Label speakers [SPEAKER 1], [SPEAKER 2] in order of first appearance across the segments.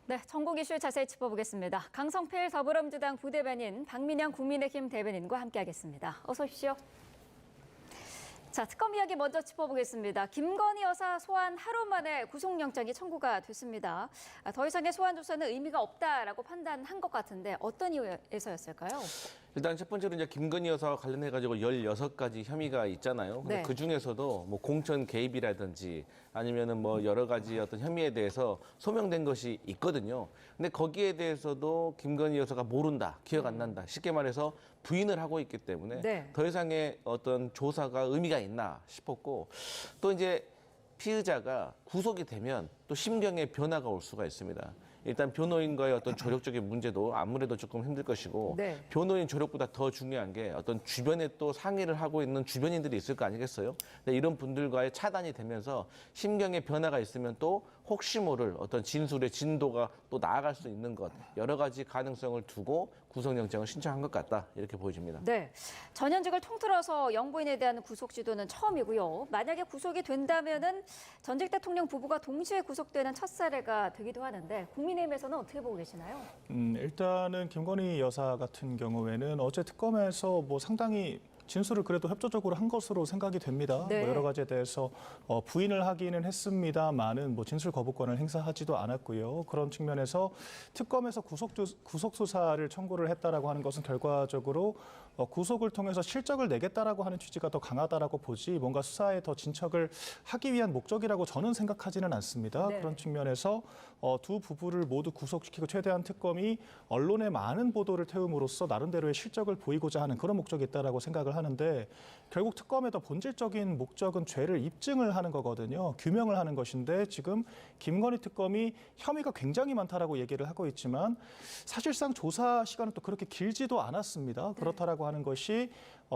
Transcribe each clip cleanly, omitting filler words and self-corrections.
[SPEAKER 1] 네, 전국 이슈 자세히 짚어보겠습니다. 강성필 더불어민주당 부대변인, 박민영 국민의힘 대변인과 함께하겠습니다. 어서 오십시오. 자, 특검 이야기 먼저 짚어보겠습니다. 김건희 여사 소환 하루 만에 구속영장이 청구가 됐습니다. 더 이상의 소환 조사는 의미가 없다라고 판단한 것 같은데 어떤 이유에서였을까요?
[SPEAKER 2] 일단 첫 번째로 이제 김건희 여사와 관련해가지고 16가지 혐의가 있잖아요. 근데
[SPEAKER 1] 네.
[SPEAKER 2] 그 중에서도 뭐 공천 개입이라든지 아니면은 뭐 여러 가지 어떤 혐의에 대해서 소명된 것이 있거든요. 근데 거기에 대해서도 김건희 여사가 모른다, 기억 안 난다, 쉽게 말해서 부인을 하고 있기 때문에
[SPEAKER 1] 네.
[SPEAKER 2] 더 이상의 어떤 조사가 의미가 있나 싶었고, 또 이제 피의자가 구속이 되면 또 심경의 변화가 올 수가 있습니다. 일단 변호인과의 어떤 조력적인 문제도 아무래도 조금 힘들 것이고,
[SPEAKER 1] 네.
[SPEAKER 2] 변호인 조력보다 더 중요한 게 어떤 주변에 또 상의를 하고 있는 주변인들이 있을 거 아니겠어요? 근데 이런 분들과의 차단이 되면서 심경의 변화가 있으면 또 혹시 모를 어떤 진술의 진도가 또 나아갈 수 있는 것, 여러 가지 가능성을 두고 구속영장을 신청한 것 같다, 이렇게 보여집니다.
[SPEAKER 1] 네, 전현직을 통틀어서 영부인에 대한 구속 지도는 처음이고요. 만약에 구속이 된다면은 전직 대통령 부부가 동시에 구속되는 첫 사례가 되기도 하는데 국민의힘에서는 어떻게 보고 계시나요?
[SPEAKER 3] 일단은 김건희 여사 같은 경우에는 어제 특검에서 뭐 상당히 진술을 그래도 협조적으로 한 것으로 생각이 됩니다.
[SPEAKER 1] 네.
[SPEAKER 3] 뭐 여러 가지에 대해서 부인을 하기는 했습니다만은 뭐 진술 거부권을 행사하지도 않았고요. 그런 측면에서 특검에서 구속 수사를 청구를 했다라고 하는 것은 결과적으로 구속을 통해서 실적을 내겠다라고 하는 취지가 더 강하다라고 보지, 뭔가 수사에 더 진척을 하기 위한 목적이라고 저는 생각하지는 않습니다.
[SPEAKER 1] 네.
[SPEAKER 3] 그런 측면에서 두 부부를 모두 구속시키고 최대한 특검이 언론에 많은 보도를 태움으로써 나름대로의 실적을 보이고자 하는 그런 목적이 있다라고 생각을 하는데, 결국 특검의 더 본질적인 목적은 죄를 입증을 하는 거거든요. 규명을 하는 것인데, 지금 김건희 특검이 혐의가 굉장히 많다라고 얘기를 하고 있지만 사실상 조사 시간은 또 그렇게 길지도 않았습니다. 그렇다라고 하는 것이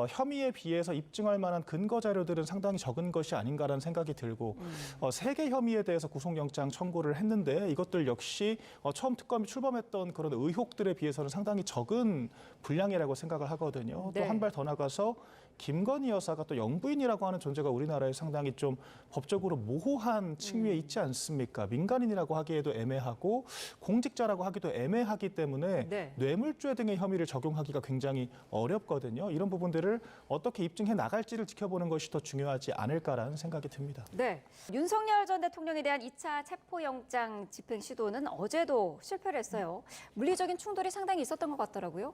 [SPEAKER 3] 혐의에 비해서 입증할 만한 근거 자료들은 상당히 적은 것이 아닌가라는 생각이 들고, 3개 혐의에 대해서 구속영장 청구를 했는데 이것들 역시 처음 특검이 출범했던 그런 의혹들에 비해서는 상당히 적은 분량이라고 생각을 하거든요.
[SPEAKER 1] 네.
[SPEAKER 3] 또 한 발 더 나가서 김건희 여사가 또 영부인이라고 하는 존재가 우리나라에 상당히 좀 법적으로 모호한 층위에 있지 않습니까? 민간인이라고 하기에도 애매하고 공직자라고 하기도 애매하기 때문에
[SPEAKER 1] 네.
[SPEAKER 3] 뇌물죄 등의 혐의를 적용하기가 굉장히 어렵거든요. 이런 부분들을 어떻게 입증해 나갈지를 지켜보는 것이 더 중요하지 않을까라는 생각이 듭니다.
[SPEAKER 1] 네, 윤석열 전 대통령에 대한 2차 체포영장 집행 시도는 어제도 실패를 했어요. 물리적인 충돌이 상당히 있었던 것 같더라고요.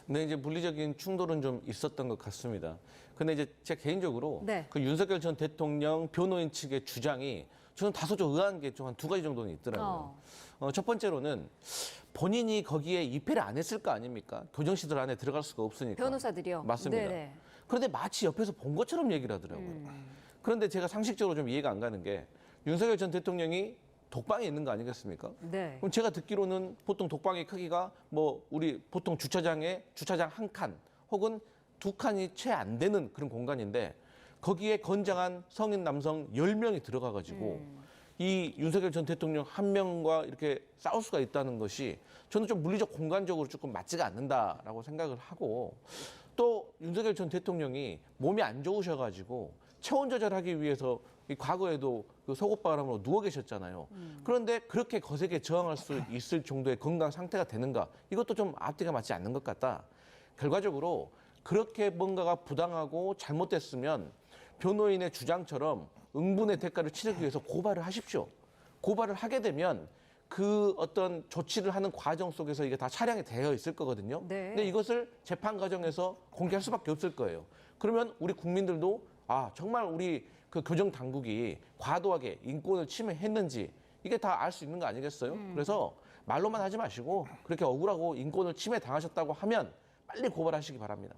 [SPEAKER 2] 근데 이제 물리적인 충돌은 좀 있었던 것 같습니다. 근데 이제 제가 개인적으로
[SPEAKER 1] 네.
[SPEAKER 2] 그 윤석열 전 대통령 변호인 측의 주장이 저는 다소 좀 의아한 게 좀 한 2가지 정도는 있더라고요. 첫 번째로는 본인이 거기에 입회를 안 했을 거 아닙니까? 교정시설 안에 들어갈 수가 없으니까.
[SPEAKER 1] 변호사들이요?
[SPEAKER 2] 맞습니다.
[SPEAKER 1] 네네.
[SPEAKER 2] 그런데 마치 옆에서 본 것처럼 얘기를 하더라고요. 그런데 제가 상식적으로 좀 이해가 안 가는 게, 윤석열 전 대통령이 독방에 있는 거 아니겠습니까?
[SPEAKER 1] 네.
[SPEAKER 2] 그럼 제가 듣기로는 보통 독방의 크기가 뭐 우리 보통 주차장 한 칸 혹은 2칸이 채 안 되는 그런 공간인데, 거기에 건장한 성인 남성 10명이 들어가가지고 이 윤석열 전 대통령 한 명과 이렇게 싸울 수가 있다는 것이 저는 좀 물리적 공간적으로 조금 맞지가 않는다라고 생각을 하고, 또 윤석열 전 대통령이 몸이 안 좋으셔가지고 체온 조절하기 위해서 이 과거에도 그 속옷바람으로 누워 계셨잖아요. 그런데 그렇게 거세게 저항할 수 있을 정도의 건강 상태가 되는가? 이것도 좀 앞뒤가 맞지 않는 것 같다. 결과적으로 그렇게 뭔가가 부당하고 잘못됐으면 변호인의 주장처럼 응분의 대가를 치르기 위해서 고발을 하십시오. 고발을 하게 되면 그 어떤 조치를 하는 과정 속에서 이게 다 차량이 되어 있을 거거든요.
[SPEAKER 1] 네.
[SPEAKER 2] 근데 이것을 재판 과정에서 공개할 수밖에 없을 거예요. 그러면 우리 국민들도 정말 우리 그 교정 당국이 과도하게 인권을 침해했는지 이게 다 알 수 있는 거 아니겠어요? 그래서 말로만 하지 마시고 그렇게 억울하고 인권을 침해 당하셨다고 하면 빨리 고발하시기 바랍니다.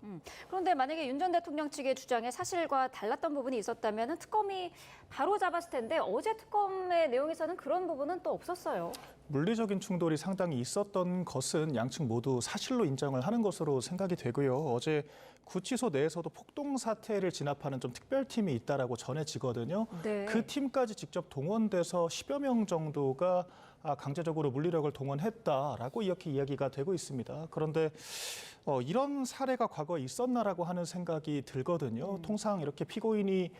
[SPEAKER 1] 그런데 만약에 윤 전 대통령 측의 주장에 사실과 달랐던 부분이 있었다면 특검이 바로 잡았을 텐데 어제 특검의 내용에서는 그런 부분은 또 없었어요.
[SPEAKER 3] 물리적인 충돌이 상당히 있었던 것은 양측 모두 사실로 인정을 하는 것으로 생각이 되고요. 어제 구치소 내에서도 폭동 사태를 진압하는 좀 특별팀이 있다라고 전해지거든요.
[SPEAKER 1] 네.
[SPEAKER 3] 그 팀까지 직접 동원돼서 10여 명 정도가 강제적으로 물리력을 동원했다라고 이렇게 이야기가 되고 있습니다. 그런데 이런 사례가 과거에 있었나라고 하는 생각이 들거든요. 통상 이렇게 피고인이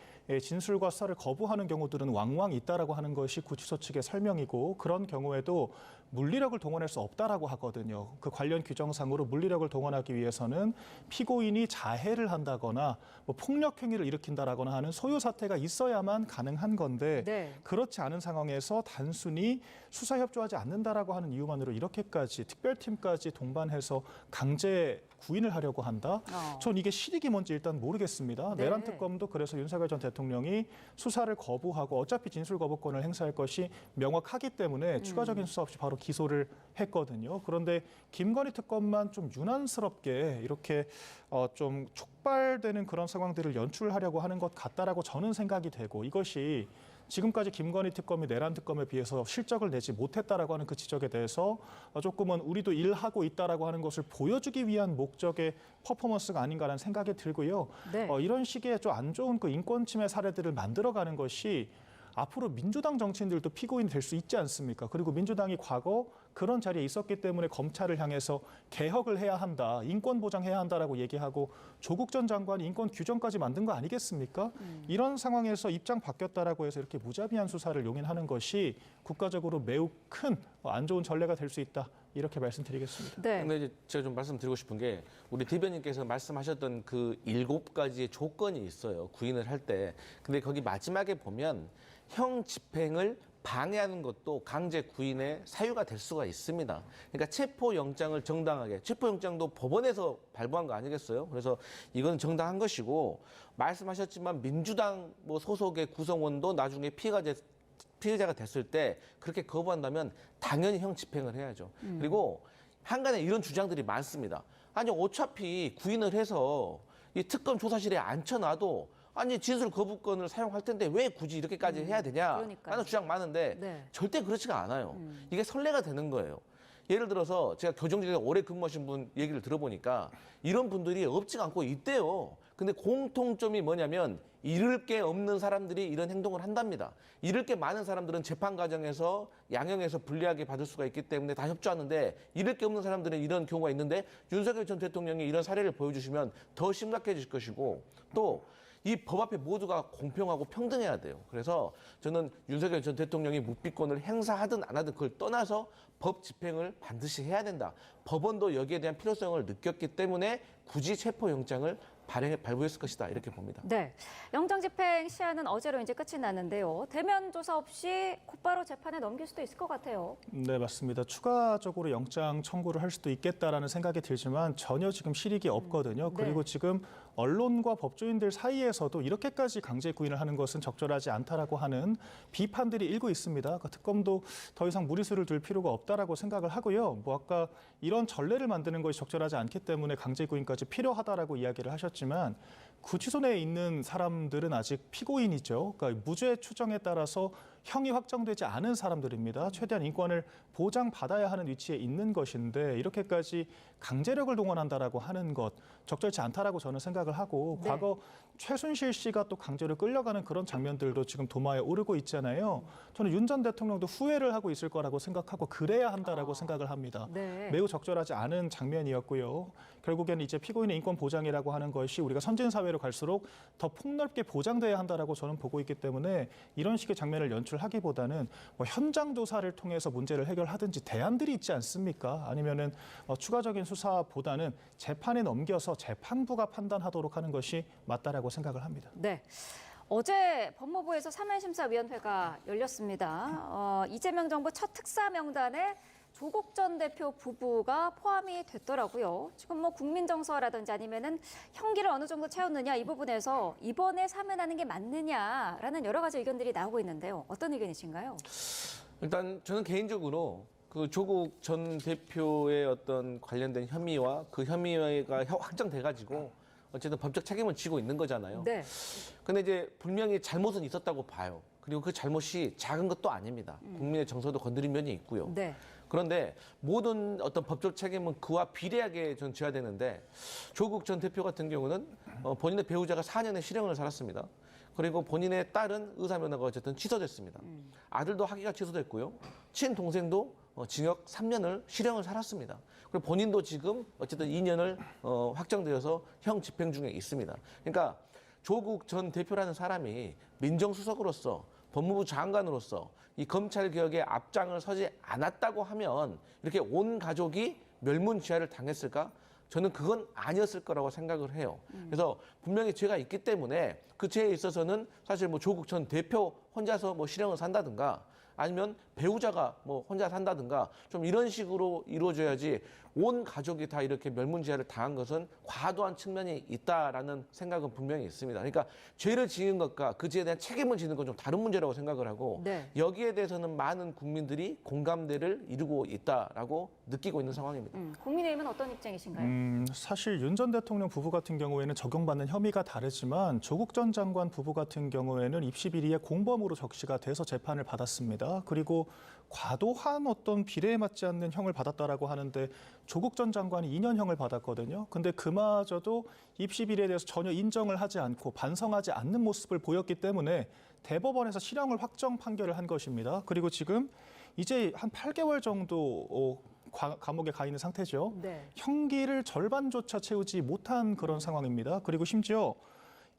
[SPEAKER 3] 진술과 수사를 거부하는 경우들은 왕왕 있다라고 하는 것이 구치소 측의 설명이고, 그런 경우에도 물리력을 동원할 수 없다라고 하거든요. 그 관련 규정상으로 물리력을 동원하기 위해서는 피고인이 자해를 한다거나 뭐 폭력 행위를 일으킨다라거나 하는 소요 사태가 있어야만 가능한 건데,
[SPEAKER 1] 네.
[SPEAKER 3] 그렇지 않은 상황에서 단순히 수사 협조하지 않는다라고 하는 이유만으로 이렇게까지 특별팀까지 동반해서 강제 구인을 하려고 한다? 전 이게 실익이 뭔지 일단 모르겠습니다.
[SPEAKER 1] 네.
[SPEAKER 3] 내란 특검도 그래서 윤석열 전 대통령이 수사를 거부하고 어차피 진술 거부권을 행사할 것이 명확하기 때문에 추가적인 수사 없이 바로 기소를 했거든요. 그런데 김건희 특검만 좀 유난스럽게 이렇게 좀 촉발되는 그런 상황들을 연출하려고 하는 것 같다라고 저는 생각이 되고, 이것이 지금까지 김건희 특검이 내란 특검에 비해서 실적을 내지 못했다라고 하는 그 지적에 대해서 조금은 우리도 일하고 있다라고 하는 것을 보여주기 위한 목적의 퍼포먼스가 아닌가라는 생각이 들고요.
[SPEAKER 1] 네.
[SPEAKER 3] 이런 식의 좀 안 좋은 그 인권 침해 사례들을 만들어가는 것이 앞으로 민주당 정치인들도 피고인이 될 수 있지 않습니까? 그리고 민주당이 과거 그런 자리에 있었기 때문에 검찰을 향해서 개혁을 해야 한다, 인권 보장해야 한다라고 얘기하고 조국 전 장관이 인권 규정까지 만든 거 아니겠습니까? 이런 상황에서 입장 바뀌었다라고 해서 이렇게 무자비한 수사를 용인하는 것이 국가적으로 매우 큰 안 좋은 전례가 될 수 있다, 이렇게 말씀드리겠습니다.
[SPEAKER 1] 네.
[SPEAKER 2] 근데 이제 제가 좀 말씀드리고 싶은 게, 우리 대변인께서 말씀하셨던 그 7가지의 조건이 있어요. 구인을 할 때. 근데 거기 마지막에 보면 형 집행을 방해하는 것도 강제 구인의 사유가 될 수가 있습니다. 그러니까 체포영장을 정당하게, 체포영장도 법원에서 발부한 거 아니겠어요? 그래서 이건 정당한 것이고, 말씀하셨지만 민주당 뭐 소속의 구성원도 나중에 피해자가 됐을 때 그렇게 거부한다면 당연히 형 집행을 해야죠. 그리고 한간에 이런 주장들이 많습니다. 아니 어차피 구인을 해서 이 특검 조사실에 앉혀놔도 아니 진술 거부권을 사용할 텐데 왜 굳이 이렇게까지 해야 되냐
[SPEAKER 1] 그러니까요.
[SPEAKER 2] 하는 주장 많은데
[SPEAKER 1] 네.
[SPEAKER 2] 절대 그렇지가 않아요. 이게 선례가 되는 거예요. 예를 들어서 제가 교정직에 오래 근무하신 분 얘기를 들어보니까 이런 분들이 없지가 않고 있대요. 근데 공통점이 뭐냐면 잃을 게 없는 사람들이 이런 행동을 한답니다. 잃을 게 많은 사람들은 재판 과정에서 양형에서 불리하게 받을 수가 있기 때문에 다 협조하는데, 잃을 게 없는 사람들은 이런 경우가 있는데 윤석열 전 대통령이 이런 사례를 보여주시면 더 심각해질 것이고, 또 이 법 앞에 모두가 공평하고 평등해야 돼요. 그래서 저는 윤석열 전 대통령이 묵비권을 행사하든 안 하든 그걸 떠나서 법 집행을 반드시 해야 된다. 법원도 여기에 대한 필요성을 느꼈기 때문에 굳이 체포영장을 발부했을 것이다, 이렇게 봅니다.
[SPEAKER 1] 네. 영장 집행 시한은 어제로 이제 끝이 났는데요. 대면 조사 없이 곧바로 재판에 넘길 수도 있을 것 같아요.
[SPEAKER 3] 네, 맞습니다. 추가적으로 영장 청구를 할 수도 있겠다라는 생각이 들지만 전혀 지금 실익이 없거든요.
[SPEAKER 1] 네.
[SPEAKER 3] 그리고 지금 언론과 법조인들 사이에서도 이렇게까지 강제 구인을 하는 것은 적절하지 않다라고 하는 비판들이 일고 있습니다. 그 특검도 더 이상 무리수를 둘 필요가 없다라고 생각을 하고요. 뭐 아까 이런 전례를 만드는 것이 적절하지 않기 때문에 강제 구인까지 필요하다라고 이야기를 하셨지만, 구치소 내에 있는 사람들은 아직 피고인이죠. 그러니까 무죄 추정에 따라서 형이 확정되지 않은 사람들입니다. 최대한 인권을 보장받아야 하는 위치에 있는 것인데 이렇게까지 강제력을 동원한다라고 하는 것 적절치 않다라고 저는 생각을 하고,
[SPEAKER 1] 네.
[SPEAKER 3] 과거 최순실 씨가 또 강제로 끌려가는 그런 장면들도 지금 도마에 오르고 있잖아요. 저는 윤 전 대통령도 후회를 하고 있을 거라고 생각하고 그래야 한다라고 생각을 합니다.
[SPEAKER 1] 네.
[SPEAKER 3] 매우 적절하지 않은 장면이었고요. 결국에는 이제 피고인의 인권 보장이라고 하는 것이 우리가 선진 사회로 갈수록 더 폭넓게 보장돼야 한다라고 저는 보고 있기 때문에 이런 식의 장면을 연출하기보다는 뭐 현장 조사를 통해서 문제를 해결하든지 대안들이 있지 않습니까? 아니면은 추가적인 수사보다는 재판에 넘겨서 재판부가 판단하도록 하는 것이 맞다라고 생각을 합니다.
[SPEAKER 1] 네. 어제 법무부에서 3일심사위원회가 열렸습니다. 이재명 정부 첫 특사 명단에 조국 전 대표 부부가 포함이 됐더라고요. 지금 뭐 국민 정서라든지 아니면은 형기를 어느 정도 채웠느냐, 이 부분에서 이번에 사면하는 게 맞느냐라는 여러 가지 의견들이 나오고 있는데요. 어떤 의견이신가요?
[SPEAKER 2] 일단 저는 개인적으로 그 조국 전 대표의 어떤 관련된 혐의와 그 혐의가 확정돼가지고 어쨌든 법적 책임을 지고 있는 거잖아요.
[SPEAKER 1] 네.
[SPEAKER 2] 근데 이제 분명히 잘못은 있었다고 봐요. 그리고 그 잘못이 작은 것도 아닙니다. 국민의 정서도 건드린 면이 있고요.
[SPEAKER 1] 네.
[SPEAKER 2] 그런데 모든 어떤 법적 책임은 그와 비례하게 전 져야 되는데 조국 전 대표 같은 경우는 본인의 배우자가 4년의 실형을 살았습니다. 그리고 본인의 딸은 의사면허가 어쨌든 취소됐습니다. 아들도 학위가 취소됐고요. 친동생도 징역 3년을 실형을 살았습니다. 그리고 본인도 지금 어쨌든 2년을 확정되어서 형 집행 중에 있습니다. 그러니까 조국 전 대표라는 사람이 민정수석으로서 법무부 장관으로서 이 검찰 개혁에 앞장을 서지 않았다고 하면 이렇게 온 가족이 멸문지화를 당했을까? 저는 그건 아니었을 거라고 생각을 해요. 그래서 분명히 죄가 있기 때문에 그 죄에 있어서는 사실 뭐 조국 전 대표 혼자서 뭐 실형을 산다든가 아니면 배우자가 뭐 혼자 산다든가 좀 이런 식으로 이루어져야지 온 가족이 다 이렇게 멸문지화를 당한 것은 과도한 측면이 있다라는 생각은 분명히 있습니다. 그러니까 죄를 지은 것과 그 죄에 대한 책임을 지는 건 좀 다른 문제라고 생각을 하고
[SPEAKER 1] 네.
[SPEAKER 2] 여기에 대해서는 많은 국민들이 공감대를 이루고 있다라고 느끼고 있는 상황입니다.
[SPEAKER 1] 국민의힘은 어떤 입장이신가요?
[SPEAKER 3] 사실 윤 전 대통령 부부 같은 경우에는 적용받는 혐의가 다르지만 조국 전 장관 부부 같은 경우에는 입시 비리의 공범으로 적시가 돼서 재판을 받았습니다. 그리고 과도한 어떤 비례에 맞지 않는 형을 받았다라고 하는데 조국 전 장관이 2년형을 받았거든요. 근데 그마저도 입시 비리에 대해서 전혀 인정을 하지 않고 반성하지 않는 모습을 보였기 때문에 대법원에서 실형을 확정 판결을 한 것입니다. 그리고 지금 이제 한 8개월 정도 감옥에 가 있는 상태죠.
[SPEAKER 1] 네.
[SPEAKER 3] 형기를 절반조차 채우지 못한 그런 상황입니다. 그리고 심지어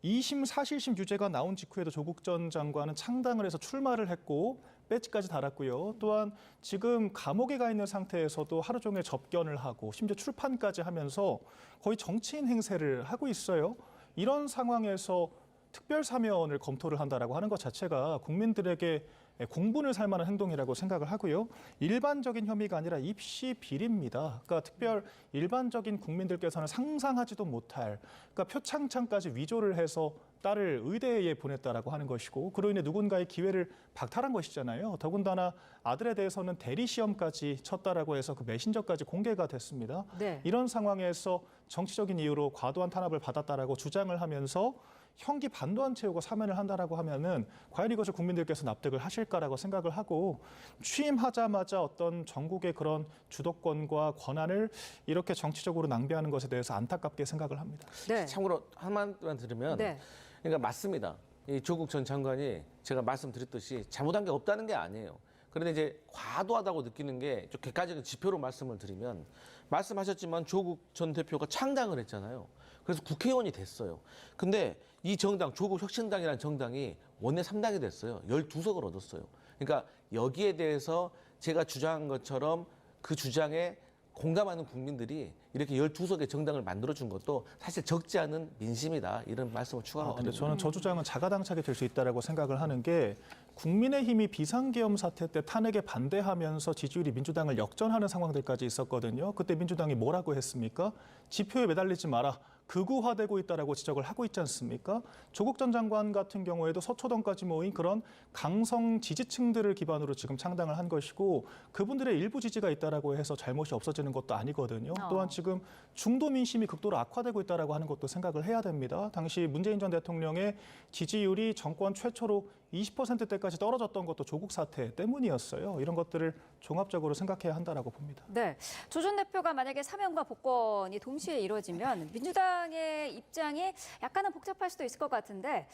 [SPEAKER 3] 2심, 4실심 유죄가 나온 직후에도 조국 전 장관은 창당을 해서 출마를 했고 배지까지 달았고요. 또한 지금 감옥에 가 있는 상태에서도 하루 종일 접견을 하고 심지어 출판까지 하면서 거의 정치인 행세를 하고 있어요. 이런 상황에서 특별 사면을 검토를 한다라고 하는 것 자체가 국민들에게 공분을 살 만한 행동이라고 생각을 하고요. 일반적인 혐의가 아니라 입시 비리입니다. 그러니까 특별 일반적인 국민들께서는 상상하지도 못할 그러니까 표창장까지 위조를 해서 딸을 의대에 보냈다라고 하는 것이고 그로 인해 누군가의 기회를 박탈한 것이잖아요. 더군다나 아들에 대해서는 대리 시험까지 쳤다라고 해서 그 메신저까지 공개가 됐습니다.
[SPEAKER 1] 네.
[SPEAKER 3] 이런 상황에서 정치적인 이유로 과도한 탄압을 받았다라고 주장을 하면서 형기 반도 안 채우고 사면을 한다라고 하면은 과연 이것을 국민들께서 납득을 하실까라고 생각을 하고 취임하자마자 어떤 전국의 그런 주도권과 권한을 이렇게 정치적으로 낭비하는 것에 대해서 안타깝게 생각을 합니다.
[SPEAKER 1] 네.
[SPEAKER 2] 참고로 한마디만 들으면
[SPEAKER 1] 네.
[SPEAKER 2] 그러니까 맞습니다. 이 조국 전 장관이 제가 말씀드렸듯이 잘못한 게 없다는 게 아니에요. 그런데 이제 과도하다고 느끼는 게 좀 객관적인 지표로 말씀을 드리면 말씀하셨지만 조국 전 대표가 창당을 했잖아요. 그래서 국회의원이 됐어요. 근데 이 정당, 조국 혁신당이라는 정당이 원내 3당이 됐어요. 12석을 얻었어요. 그러니까 여기에 대해서 제가 주장한 것처럼 그 주장에 공감하는 국민들이 이렇게 12석의 정당을 만들어준 것도 사실 적지 않은 민심이다. 이런 말씀을 추가로
[SPEAKER 3] 근데
[SPEAKER 2] 드립니다.
[SPEAKER 3] 저는 저 주장은 자가당착이 될 수 있다라고 생각을 하는 게 국민의힘이 비상계엄 사태 때 탄핵에 반대하면서 지지율이 민주당을 역전하는 상황들까지 있었거든요. 그때 민주당이 뭐라고 했습니까? 지표에 매달리지 마라. 극우화되고 있다라고 지적을 하고 있지 않습니까? 조국 전 장관 같은 경우에도 서초동까지 모인 그런 강성 지지층들을 기반으로 지금 창당을 한 것이고 그분들의 일부 지지가 있다라고 해서 잘못이 없어지는 것도 아니거든요. 또한 지금 중도 민심이 극도로 악화되고 있다라고 하는 것도 생각을 해야 됩니다. 당시 문재인 전 대통령의 지지율이 정권 최초로 20%대까지 떨어졌던 것도 조국 사태 때문이었어요. 이런 것들을 종합적으로 생각해야 한다라고 봅니다.
[SPEAKER 1] 네. 조 전 대표가 만약에 사면과 복권이 동시에 이루어지면 민주당의 입장이 약간은 복잡할 수도 있을 것 같은데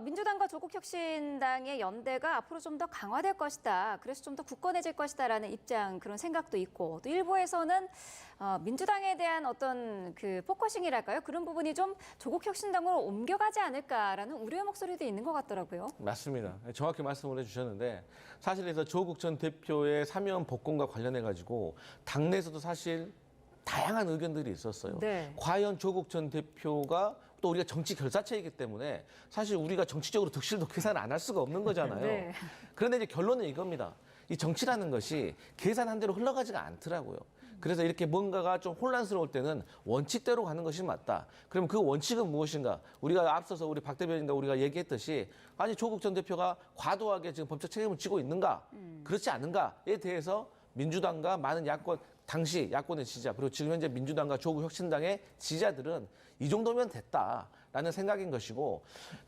[SPEAKER 1] 민주당과 조국혁신당의 연대가 앞으로 좀 더 강화될 것이다. 그래서 좀 더 굳건해질 것이다라는 입장 그런 생각도 있고 또 일부에서는 민주당에 대한 어떤 그 포커싱이랄까요? 그런 부분이 좀 조국혁신당으로 옮겨가지 않을까라는 우려의 목소리도 있는 것 같더라고요.
[SPEAKER 2] 맞습니다. 정확히 말씀을 해주셨는데 사실에서 조국 전 대표의 사면 복권과 관련해 가지고 당내에서도 사실 다양한 의견들이 있었어요.
[SPEAKER 1] 네.
[SPEAKER 2] 과연 조국 전 대표가 또 우리가 정치 결사체이기 때문에 사실 우리가 정치적으로 득실도 계산을 안 할 수가 없는 거잖아요.
[SPEAKER 1] 네.
[SPEAKER 2] 그런데 이제 결론은 이겁니다. 이 정치라는 것이 계산한 대로 흘러가지가 않더라고요. 그래서 이렇게 뭔가가 좀 혼란스러울 때는 원칙대로 가는 것이 맞다. 그럼 그 원칙은 무엇인가? 우리가 앞서서 우리 박 대변인과 우리가 얘기했듯이 아니 조국 전 대표가 과도하게 지금 법적 책임을 지고 있는가? 그렇지 않은가에 대해서 민주당과 많은 야권 당시 야권의 지지자 그리고 지금 현재 민주당과 조국 혁신당의 지지자들은 이 정도면 됐다라는 생각인 것이고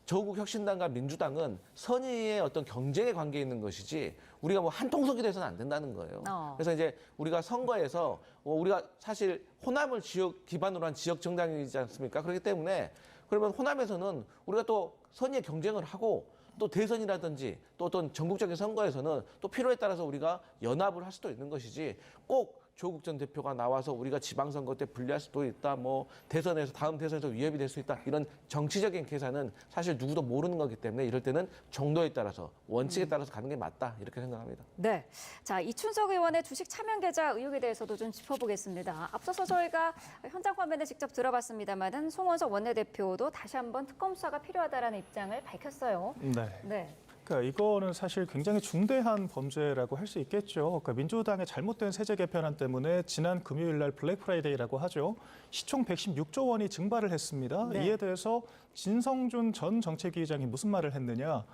[SPEAKER 2] 조국혁신당과 민주당은 선의의 어떤 경쟁의 관계에 있는 것이지 우리가 뭐 한통속이 돼서는 안 된다는 거예요. 그래서 이제 우리가 선거에서 우리가 사실 호남을 지역 기반으로 한 지역 정당이지 않습니까? 그렇기 때문에 그러면 호남에서는 우리가 또 선의의 경쟁을 하고 또 대선이라든지 또 어떤 전국적인 선거에서는 또 필요에 따라서 우리가 연합을 할 수도 있는 것이지 꼭 조국 전 대표가 나와서 우리가 지방선거 때 불리할 수도 있다, 뭐 대선에서 다음 대선에서 위협이 될 수 있다 이런 정치적인 계산은 사실 누구도 모르는 거기 때문에 이럴 때는 정도에 따라서 원칙에 따라서 가는 게 맞다 이렇게 생각합니다.
[SPEAKER 1] 네, 자 이춘석 의원의 주식 차명 계좌 의혹에 대해서도 좀 짚어보겠습니다. 앞서서 저희가 현장 화면에 직접 들어봤습니다만은 송원석 원내대표도 다시 한번 특검 수사가 필요하다라는 입장을 밝혔어요. 네.
[SPEAKER 3] 그러니까 이거는 사실 굉장히 중대한 범죄라고 할 수 있겠죠. 그러니까 민주당의 잘못된 세제 개편안 때문에 지난 금요일 날 블랙 프라이데이라고 하죠. 시총 116조 원이 증발을 했습니다.
[SPEAKER 1] 네.
[SPEAKER 3] 이에 대해서 진성준 전 정책위의장이 무슨 말을 했느냐.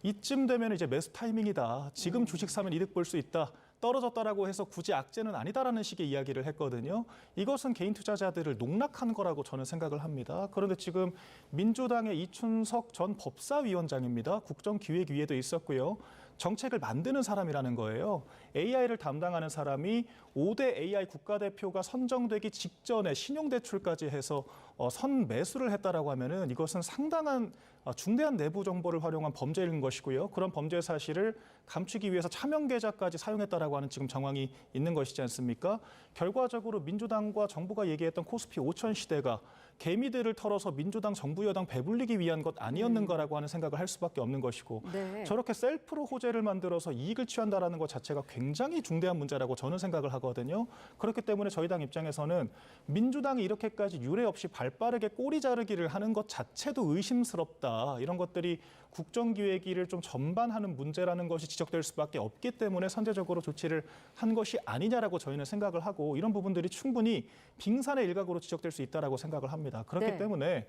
[SPEAKER 3] 이쯤 되면 이제 매수 타이밍이다. 지금 주식 사면 이득 볼 수 있다. 떨어졌다라고 해서 굳이 악재는 아니다라는 식의 이야기를 했거든요. 이것은 개인 투자자들을 농락한 거라고 저는 생각을 합니다. 그런데 지금 민주당의 이춘석 전 법사위원장입니다. 국정기획위에도 있었고요. 정책을 만드는 사람이라는 거예요. AI를 담당하는 사람이 5대 AI 국가대표가 선정되기 직전에 신용대출까지 해서 선매수를 했다라고 하면은 이것은 상당한 중대한 내부 정보를 활용한 범죄인 것이고요. 그런 범죄 사실을 감추기 위해서 차명 계좌까지 사용했다라고 하는 지금 정황이 있는 것이지 않습니까? 결과적으로 민주당과 정부가 얘기했던 코스피 5천 시대가 개미들을 털어서 민주당 정부 여당 배불리기 위한 것 아니었는가라고 하는 생각을 할 수밖에 없는 것이고
[SPEAKER 1] 네.
[SPEAKER 3] 저렇게 셀프로 호재를 만들어서 이익을 취한다라는 것 자체가 굉장히 중대한 문제라고 저는 생각을 하거든요. 그렇기 때문에 저희 당 입장에서는 민주당이 이렇게까지 유례 없이 발빠르게 꼬리 자르기를 하는 것 자체도 의심스럽다. 이런 것들이 국정기획위를 좀 전반하는 문제라는 것이 지적될 수밖에 없기 때문에 선제적으로 조치를 한 것이 아니냐라고 저희는 생각을 하고 이런 부분들이 충분히 빙산의 일각으로 지적될 수 있다라고 생각을 합니다. 그렇기
[SPEAKER 1] 네.
[SPEAKER 3] 때문에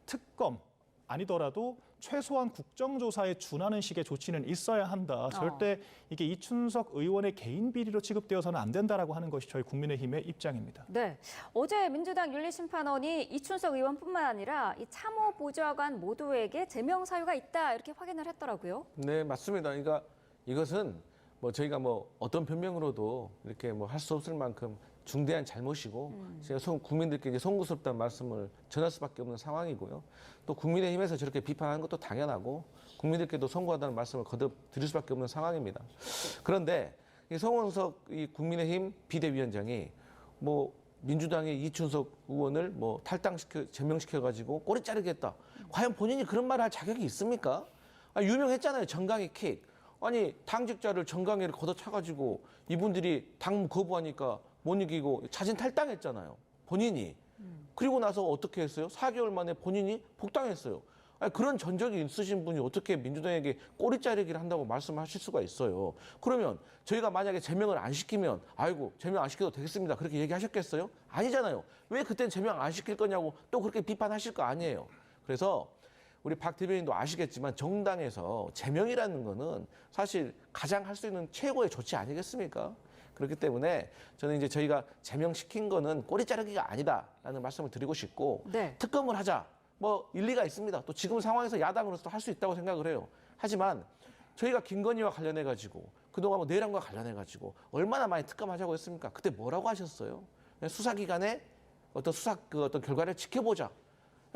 [SPEAKER 3] 특검 아니더라도 최소한 국정조사에 준하는 식의 조치는 있어야 한다. 절대 이게 이춘석 의원의 개인 비리로 취급되어서는 안 된다라고 하는 것이 저희 국민의힘의 입장입니다.
[SPEAKER 1] 네, 어제 민주당 윤리심판원이 이춘석 의원뿐만 아니라 이 참호 보좌관 모두에게 제명 사유가 있다 이렇게 확인을 했더라고요.
[SPEAKER 2] 네, 맞습니다. 그러니까 이것은 뭐 저희가 뭐 어떤 변명으로도 이렇게 뭐 할 수 없을 만큼 중대한 잘못이고 제가 국민들께 이제 송구스럽다는 말씀을 전할 수밖에 없는 상황이고요. 또 국민의힘에서 저렇게 비판하는 것도 당연하고 국민들께도 송구하다는 말씀을 거듭 드릴 수밖에 없는 상황입니다. 그런데 이 송원석 이 국민의힘 비대위원장이 뭐 민주당의 이춘석 의원을 뭐 제명시켜 가지고 꼬리 자르겠다. 과연 본인이 그런 말을 할 자격이 있습니까? 유명했잖아요. 정강이 킥. 아니 당직자를 정강이를 걷어차가지고 이분들이 당무 거부하니까 못 이기고 자진 탈당했잖아요. 본인이. 그리고 나서 어떻게 했어요? 4개월 만에 본인이 복당했어요. 아니, 그런 전적이 있으신 분이 어떻게 민주당에게 꼬리 자르기를 한다고 말씀하실 수가 있어요. 그러면 저희가 만약에 제명을 안 시키면 아이고 제명 안 시켜도 되겠습니다. 그렇게 얘기하셨겠어요? 아니잖아요. 왜 그때는 제명 안 시킬 거냐고 또 그렇게 비판하실 거 아니에요. 그래서 우리 박 대변인도 아시겠지만 정당에서 제명이라는 거는 사실 가장 할 수 있는 최고의 조치 아니겠습니까? 그렇기 때문에 저는 이제 저희가 제명시킨 거는 꼬리 자르기가 아니다라는 말씀을 드리고 싶고
[SPEAKER 1] 네.
[SPEAKER 2] 특검을 하자. 뭐 일리가 있습니다. 또 지금 상황에서 야당으로서도 할 수 있다고 생각을 해요. 하지만 저희가 김건희와 관련해 가지고 그동안 뭐 내란과 관련해 가지고 얼마나 많이 특검하자고 했습니까? 그때 뭐라고 하셨어요? 수사기관의 어떤 어떤 결과를 지켜보자.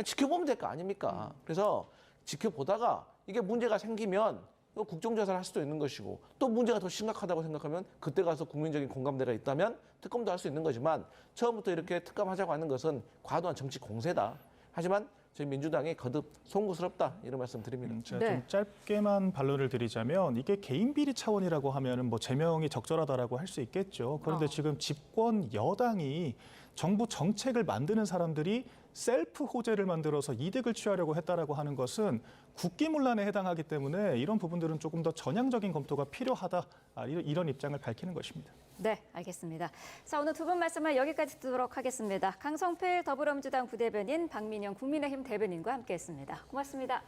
[SPEAKER 2] 지켜보면 될 거 아닙니까? 그래서 지켜보다가 이게 문제가 생기면 국정조사를 할 수도 있는 것이고 또 문제가 더 심각하다고 생각하면 그때 가서 국민적인 공감대가 있다면 특검도 할 수 있는 거지만 처음부터 이렇게 특검하자고 하는 것은 과도한 정치 공세다. 하지만 저희 민주당이 거듭 송구스럽다 이런 말씀 드립니다.
[SPEAKER 3] 제가
[SPEAKER 1] 네.
[SPEAKER 3] 좀 짧게만 반론을 드리자면 이게 개인 비리 차원이라고 하면은 뭐 제명이 적절하다라고 할 수 있겠죠. 그런데 지금 집권 여당이 정부 정책을 만드는 사람들이 셀프 호재를 만들어서 이득을 취하려고 했다라고 하는 것은 국기문란에 해당하기 때문에 이런 부분들은 조금 더 전향적인 검토가 필요하다 이런 입장을 밝히는 것입니다.
[SPEAKER 1] 네, 알겠습니다. 자, 오늘 두 분 말씀을 여기까지 듣도록 하겠습니다. 강성필 더불어민주당 부대변인, 박민영 국민의힘 대변인과 함께했습니다. 고맙습니다.